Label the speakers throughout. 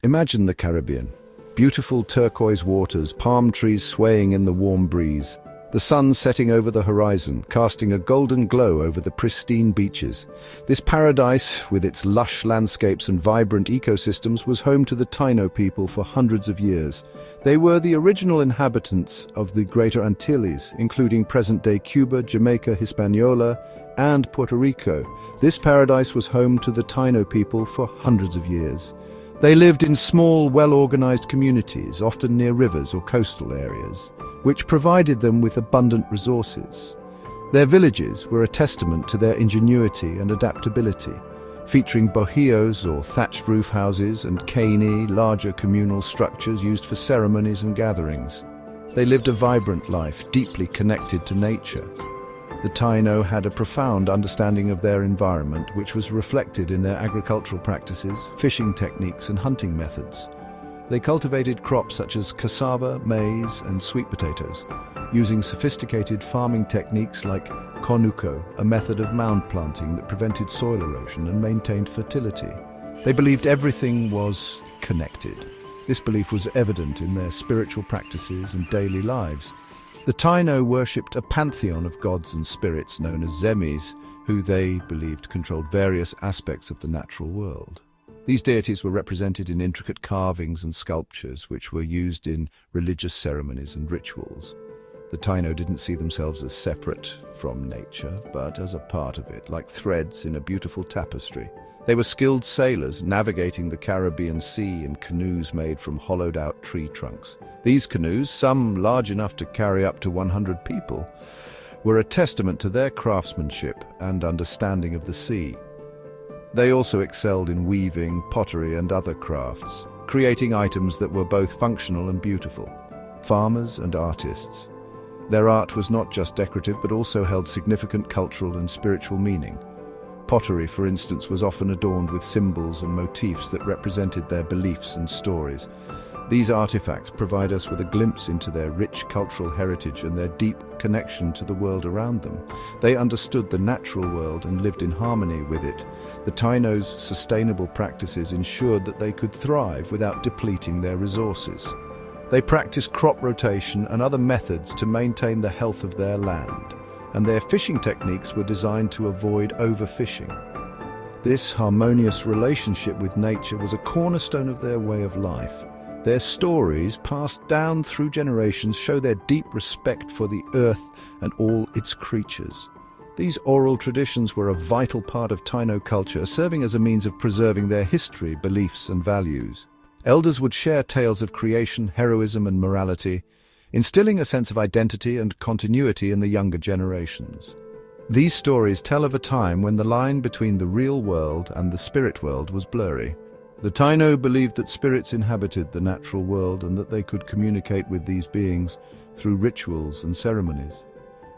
Speaker 1: Imagine the Caribbean. Beautiful turquoise waters, palm trees swaying in the warm breeze. The sun setting over the horizon, casting a golden glow over the pristine beaches. This paradise, with its lush landscapes and vibrant ecosystems, was home to the Taíno people for hundreds of years. They were the original inhabitants of the Greater Antilles, including present-day Cuba, Jamaica, Hispaniola, and Puerto Rico. This paradise was home to the Taíno people for hundreds of years. They lived in small, well-organized communities, often near rivers or coastal areas, which provided them with abundant resources. Their villages were a testament to their ingenuity and adaptability, featuring bohíos or thatched roof houses and kaini, larger communal structures used for ceremonies and gatherings. They lived a vibrant life, deeply connected to nature. The Taíno had a profound understanding of their environment, which was reflected in their agricultural practices, fishing techniques, and hunting methods. They cultivated crops such as cassava, maize, and sweet potatoes, using sophisticated farming techniques like conuco, a method of mound planting that prevented soil erosion and maintained fertility. They believed everything was connected. This belief was evident in their spiritual practices and daily lives. The Taíno worshipped a pantheon of gods and spirits known as zemis, who they believed controlled various aspects of the natural world. These deities were represented in intricate carvings and sculptures, which were used in religious ceremonies and rituals. The Taíno didn't see themselves as separate from nature, but as a part of it, like threads in a beautiful tapestry. They were skilled sailors, navigating the Caribbean Sea in canoes made from hollowed-out tree trunks. These canoes, some large enough to carry up to 100 people, were a testament to their craftsmanship and understanding of the sea. They also excelled in weaving, pottery, and other crafts, creating items that were both functional and beautiful. Farmers and artists. Their art was not just decorative, but also held significant cultural and spiritual meaning. Pottery, for instance, was often adorned with symbols and motifs that represented their beliefs and stories. These artifacts provide us with a glimpse into their rich cultural heritage and their deep connection to the world around them. They understood the natural world and lived in harmony with it. The Taíno's sustainable practices ensured that they could thrive without depleting their resources. They practiced crop rotation and other methods to maintain the health of their land, and their fishing techniques were designed to avoid overfishing. This harmonious relationship with nature was a cornerstone of their way of life. Their stories, passed down through generations, show their deep respect for the earth and all its creatures. These oral traditions were a vital part of Taíno culture, serving as a means of preserving their history, beliefs, and values. Elders would share tales of creation, heroism, and morality, instilling a sense of identity and continuity in the younger generations. These stories tell of a time when the line between the real world and the spirit world was blurry. The Taíno believed that spirits inhabited the natural world and that they could communicate with these beings through rituals and ceremonies.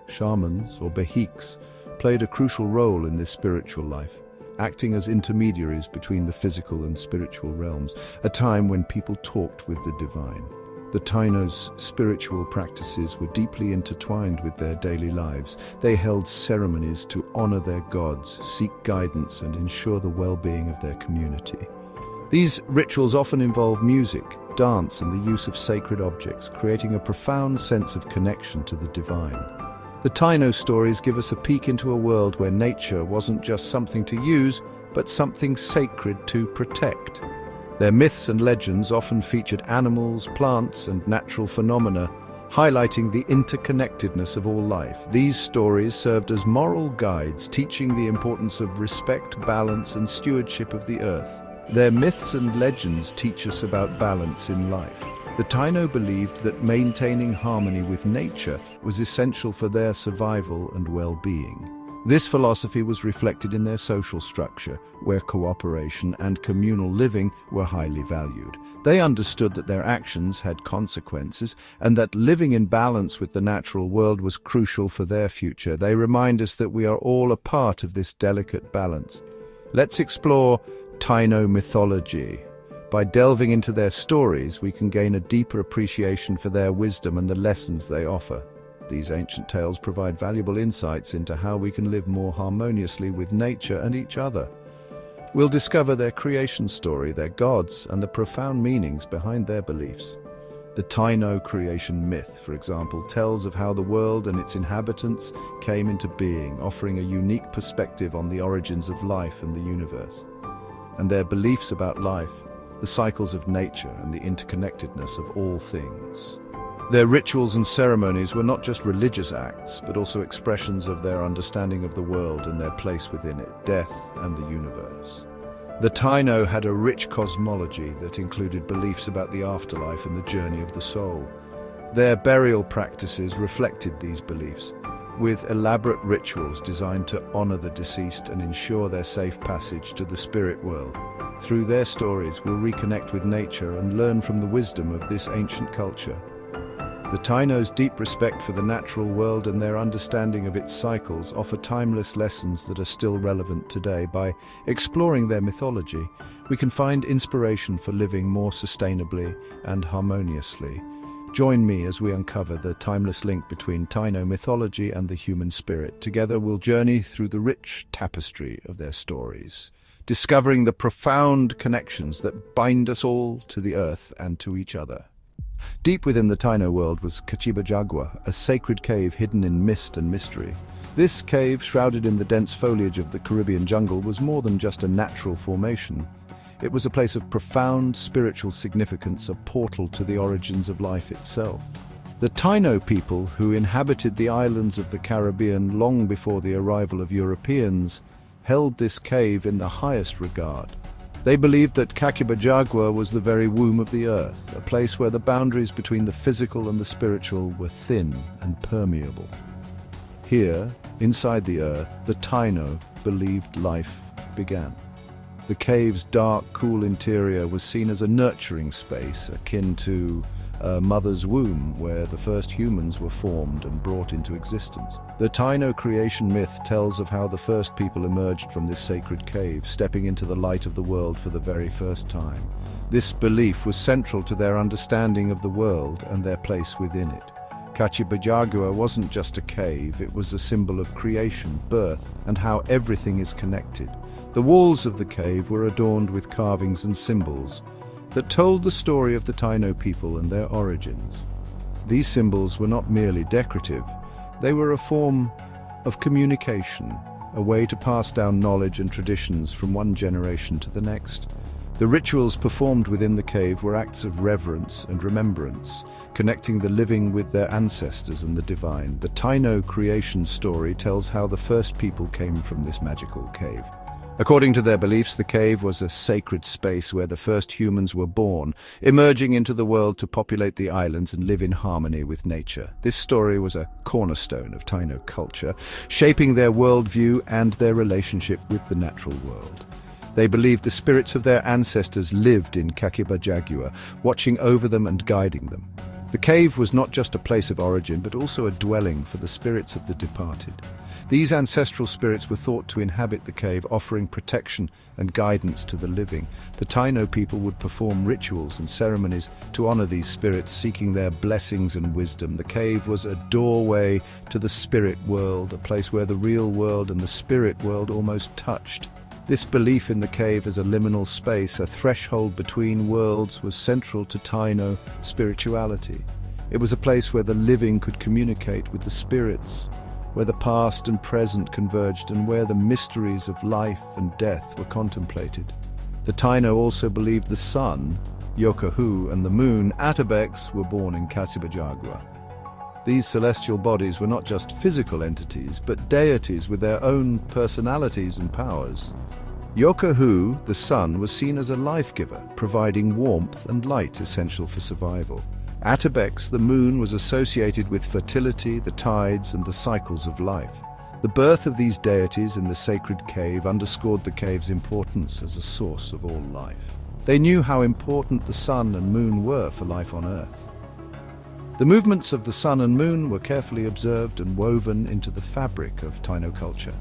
Speaker 1: Shamans, or behiks, played a crucial role in this spiritual life, acting as intermediaries between the physical and spiritual realms, a time when people talked with the divine. The Taíno's spiritual practices were deeply intertwined with their daily lives. They held ceremonies to honor their gods, seek guidance, and ensure the well-being of their community. These rituals often involve music, dance, and the use of sacred objects, creating a profound sense of connection to the divine. The Taíno stories give us a peek into a world where nature wasn't just something to use, but something sacred to protect. Their myths and legends often featured animals, plants, and natural phenomena, highlighting the interconnectedness of all life. These stories served as moral guides, teaching the importance of respect, balance, and stewardship of the earth. Their myths and legends teach us about balance in life. The Taíno believed that maintaining harmony with nature was essential for their survival and well-being. This philosophy was reflected in their social structure, where cooperation and communal living were highly valued. They understood that their actions had consequences and that living in balance with the natural world was crucial for their future. They remind us that we are all a part of this delicate balance. Let's explore Taíno mythology. By delving into their stories, we can gain a deeper appreciation for their wisdom and the lessons they offer. These ancient tales provide valuable insights into how we can live more harmoniously with nature and each other. We'll discover their creation story, their gods, and the profound meanings behind their beliefs. The Taíno creation myth, for example, tells of how the world and its inhabitants came into being, offering a unique perspective on the origins of life and the universe. And their beliefs about life, the cycles of nature and the interconnectedness of all things. Their rituals and ceremonies were not just religious acts, but also expressions of their understanding of the world and their place within it, death and the universe. The Taíno had a rich cosmology that included beliefs about the afterlife and the journey of the soul. Their burial practices reflected these beliefs, with elaborate rituals designed to honor the deceased and ensure their safe passage to the spirit world. Through their stories, we'll reconnect with nature and learn from the wisdom of this ancient culture. The Taíno's deep respect for the natural world and their understanding of its cycles offer timeless lessons that are still relevant today. By exploring their mythology, we can find inspiration for living more sustainably and harmoniously. Join me as we uncover the timeless link between Taíno mythology and the human spirit. Together we'll journey through the rich tapestry of their stories, discovering the profound connections that bind us all to the earth and to each other. Deep within the Taíno world was cassava, a sacred cave hidden in mist and mystery. This cave, shrouded in the dense foliage of the Caribbean jungle, was more than just a natural formation. It was a place of profound spiritual significance, a portal to the origins of life itself. The Taíno people, who inhabited the islands of the Caribbean long before the arrival of Europeans, held this cave in the highest regard. They believed that cassava was the very womb of the earth, a place where the boundaries between the physical and the spiritual were thin and permeable. Here, inside the earth, the Taíno believed life began. The cave's dark, cool interior was seen as a nurturing space, akin to a mother's womb where the first humans were formed and brought into existence. The Taíno creation myth tells of how the first people emerged from this sacred cave, stepping into the light of the world for the very first time. This belief was central to their understanding of the world and their place within it. Cassava wasn't just a cave, it was a symbol of creation, birth, and how everything is connected. The walls of the cave were adorned with carvings and symbols that told the story of the Taíno people and their origins. These symbols were not merely decorative, they were a form of communication, a way to pass down knowledge and traditions from one generation to the next. The rituals performed within the cave were acts of reverence and remembrance, connecting the living with their ancestors and the divine. The Taíno creation story tells how the first people came from this magical cave. According to their beliefs, the cave was a sacred space where the first humans were born, emerging into the world to populate the islands and live in harmony with nature. This story was a cornerstone of Taíno culture, shaping their worldview and their relationship with the natural world. They believed the spirits of their ancestors lived in cassava, watching over them and guiding them. The cave was not just a place of origin, but also a dwelling for the spirits of the departed. These ancestral spirits were thought to inhabit the cave, offering protection and guidance to the living. The Taíno people would perform rituals and ceremonies to honor these spirits, seeking their blessings and wisdom. The cave was a doorway to the spirit world, a place where the real world and the spirit world almost touched. This belief in the cave as a liminal space, a threshold between worlds, was central to Taíno spirituality. It was a place where the living could communicate with the spirits, where the past and present converged, and where the mysteries of life and death were contemplated. The Taíno also believed the sun, Yúcahu, and the moon, Atabey, were born in cassava. These celestial bodies were not just physical entities, but deities with their own personalities and powers. Yúcahu, the sun, was seen as a life-giver, providing warmth and light essential for survival. Atabey, the moon, was associated with fertility, the tides, and the cycles of life. The birth of these deities in the sacred cave underscored the cave's importance as a source of all life. They knew how important the sun and moon were for life on Earth. The movements of the sun and moon were carefully observed and woven into the fabric of Taíno culture.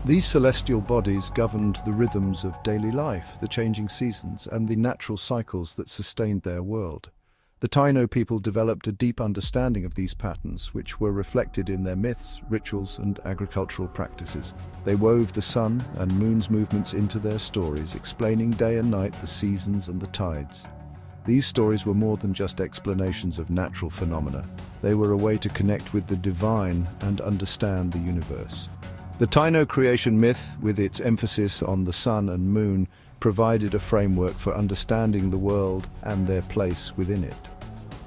Speaker 1: These celestial bodies governed the rhythms of daily life, the changing seasons, and the natural cycles that sustained their world. The Taíno people developed a deep understanding of these patterns, which were reflected in their myths, rituals, and agricultural practices. They wove the sun and moon's movements into their stories, explaining day and night, the seasons and the tides. These stories were more than just explanations of natural phenomena. They were a way to connect with the divine and understand the universe. The Taíno creation myth, with its emphasis on the sun and moon, provided a framework for understanding the world and their place within it.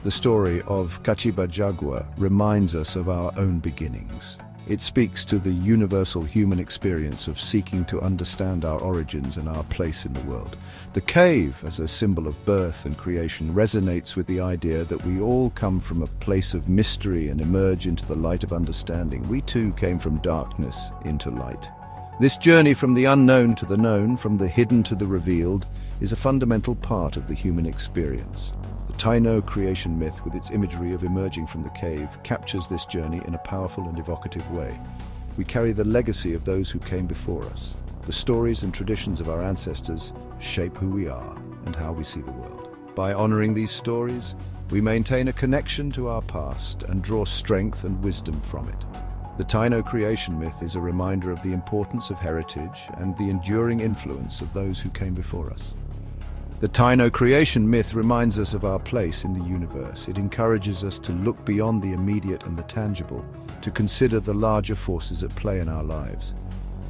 Speaker 1: The story of cassava reminds us of our own beginnings. It speaks to the universal human experience of seeking to understand our origins and our place in the world. The cave, as a symbol of birth and creation, resonates with the idea that we all come from a place of mystery and emerge into the light of understanding. We too came from darkness into light. This journey from the unknown to the known, from the hidden to the revealed, is a fundamental part of the human experience. The Taíno creation myth, with its imagery of emerging from the cave, captures this journey in a powerful and evocative way. We carry the legacy of those who came before us. The stories and traditions of our ancestors shape who we are and how we see the world. By honoring these stories, we maintain a connection to our past and draw strength and wisdom from it. The Taíno creation myth is a reminder of the importance of heritage and the enduring influence of those who came before us. The Taíno creation myth reminds us of our place in the universe. It encourages us to look beyond the immediate and the tangible, to consider the larger forces at play in our lives.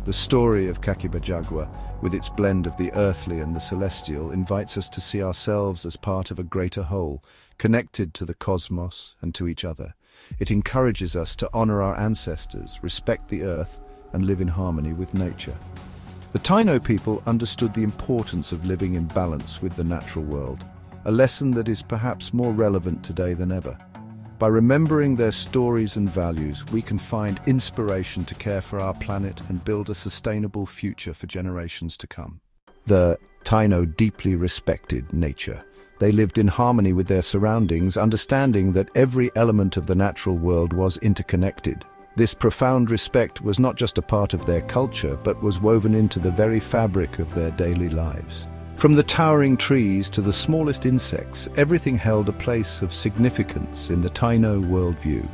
Speaker 1: The story of cassava, with its blend of the earthly and the celestial, invites us to see ourselves as part of a greater whole, connected to the cosmos and to each other. It encourages us to honor our ancestors, respect the earth, and live in harmony with nature. The Taíno people understood the importance of living in balance with the natural world, a lesson that is perhaps more relevant today than ever. By remembering their stories and values, we can find inspiration to care for our planet and build a sustainable future for generations to come. The Taíno deeply respected nature. They lived in harmony with their surroundings, understanding that every element of the natural world was interconnected. This profound respect was not just a part of their culture, but was woven into the very fabric of their daily lives. From the towering trees to the smallest insects, everything held a place of significance in the Taíno worldview.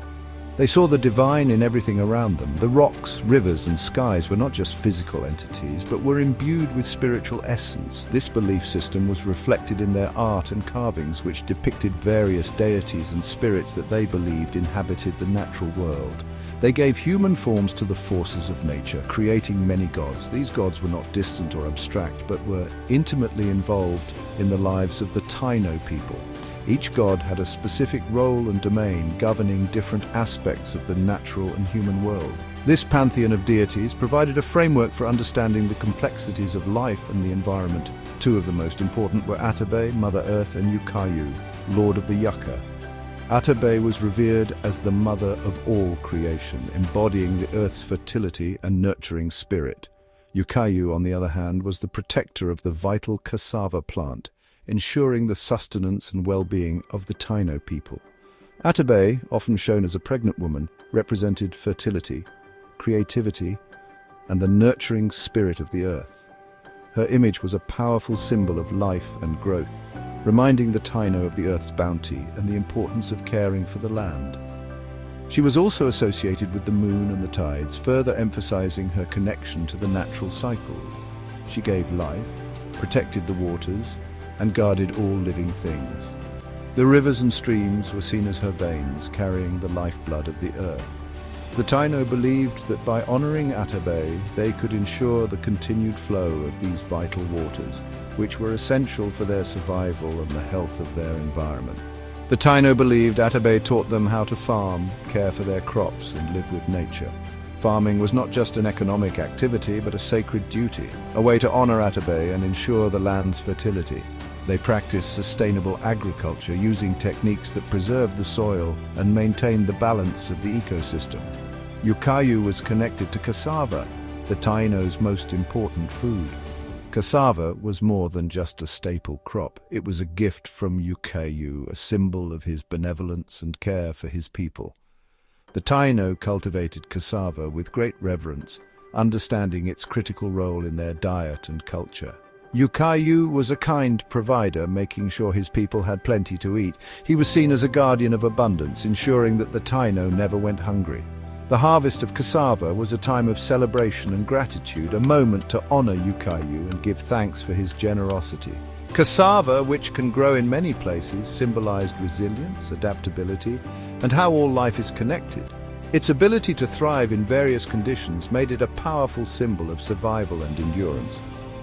Speaker 1: They saw the divine in everything around them. The rocks, rivers, and skies were not just physical entities, but were imbued with spiritual essence. This belief system was reflected in their art and carvings, which depicted various deities and spirits that they believed inhabited the natural world. They gave human forms to the forces of nature, creating many gods. These gods were not distant or abstract, but were intimately involved in the lives of the Taíno people. Each god had a specific role and domain, governing different aspects of the natural and human world. This pantheon of deities provided a framework for understanding the complexities of life and the environment. Two of the most important were Atabey, Mother Earth, and Yúcahu, Lord of the Yucca. Atabey was revered as the mother of all creation, embodying the earth's fertility and nurturing spirit. Yúcahu, on the other hand, was the protector of the vital cassava plant, ensuring the sustenance and well-being of the Taíno people. Atabey, often shown as a pregnant woman, represented fertility, creativity, and the nurturing spirit of the earth. Her image was a powerful symbol of life and growth, reminding the Taíno of the earth's bounty and the importance of caring for the land. She was also associated with the moon and the tides, further emphasizing her connection to the natural cycles. She gave life, protected the waters, and guarded all living things. The rivers and streams were seen as her veins, carrying the lifeblood of the earth. The Taíno believed that by honoring Atabey, they could ensure the continued flow of these vital waters, which were essential for their survival and the health of their environment. The Taíno believed Atabey taught them how to farm, care for their crops, and live with nature. Farming was not just an economic activity, but a sacred duty, a way to honor Atabey and ensure the land's fertility. They practiced sustainable agriculture, using techniques that preserved the soil and maintained the balance of the ecosystem. Yúcahu was connected to cassava, the Taíno's most important food. Cassava was more than just a staple crop. It was a gift from Yúcahu, a symbol of his benevolence and care for his people. The Taíno cultivated cassava with great reverence, understanding its critical role in their diet and culture. Yúcahu was a kind provider, making sure his people had plenty to eat. He was seen as a guardian of abundance, ensuring that the Taíno never went hungry. The harvest of cassava was a time of celebration and gratitude, a moment to honor Yúcahu and give thanks for his generosity. Cassava, which can grow in many places, symbolized resilience, adaptability, and how all life is connected. Its ability to thrive in various conditions made it a powerful symbol of survival and endurance.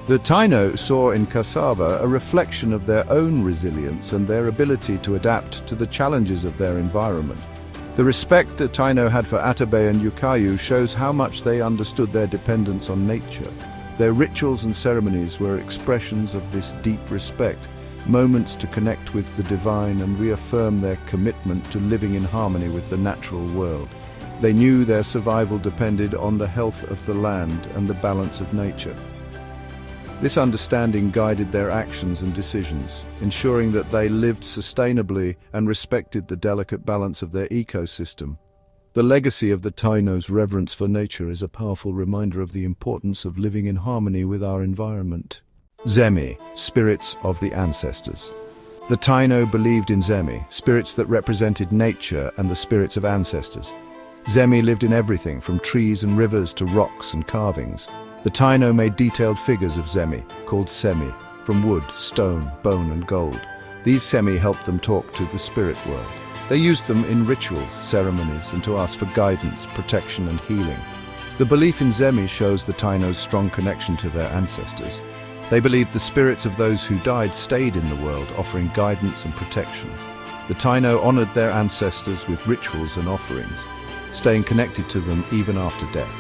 Speaker 1: The Taíno saw in cassava a reflection of their own resilience and their ability to adapt to the challenges of their environment. The respect that Taíno had for Atabey and Yúcahu shows how much they understood their dependence on nature. Their rituals and ceremonies were expressions of this deep respect, moments to connect with the divine and reaffirm their commitment to living in harmony with the natural world. They knew their survival depended on the health of the land and the balance of nature. This understanding guided their actions and decisions, ensuring that they lived sustainably and respected the delicate balance of their ecosystem. The legacy of the Taíno's reverence for nature is a powerful reminder of the importance of living in harmony with our environment. Zemi, spirits of the ancestors. The Taíno believed in Zemi, spirits that represented nature and the spirits of ancestors. Zemi lived in everything from trees and rivers to rocks and carvings. The Taíno made detailed figures of Zemi, called semi, from wood, stone, bone and gold. These semi helped them talk to the spirit world. They used them in rituals, ceremonies, and to ask for guidance, protection and healing. The belief in Zemi shows the Taíno's strong connection to their ancestors. They believed the spirits of those who died stayed in the world, offering guidance and protection. The Taíno honored their ancestors with rituals and offerings, staying connected to them even after death.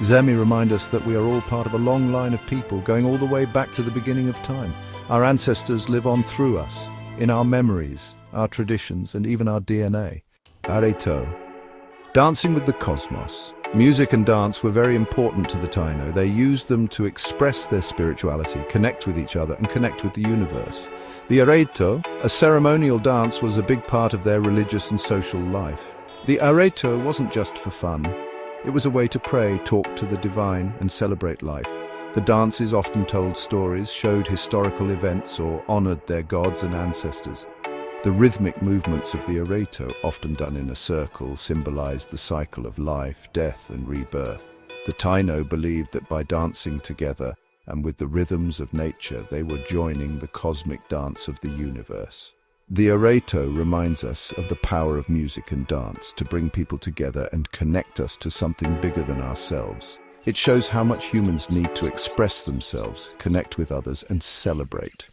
Speaker 1: Zemi remind us that we are all part of a long line of people going all the way back to the beginning of time. Our ancestors live on through us, in our memories, our traditions, and even our DNA. Areto. Dancing with the cosmos. Music and dance were very important to the Taíno. They used them to express their spirituality, connect with each other, and connect with the universe. The areto, a ceremonial dance, was a big part of their religious and social life. The areto wasn't just for fun. It was a way to pray, talk to the divine, and celebrate life. The dances often told stories, showed historical events, or honored their gods and ancestors. The rhythmic movements of the areto, often done in a circle, symbolized the cycle of life, death, and rebirth. The Taíno believed that by dancing together and with the rhythms of nature, they were joining the cosmic dance of the universe. The areto reminds us of the power of music and dance to bring people together and connect us to something bigger than ourselves. It shows how much humans need to express themselves, connect with others, and celebrate.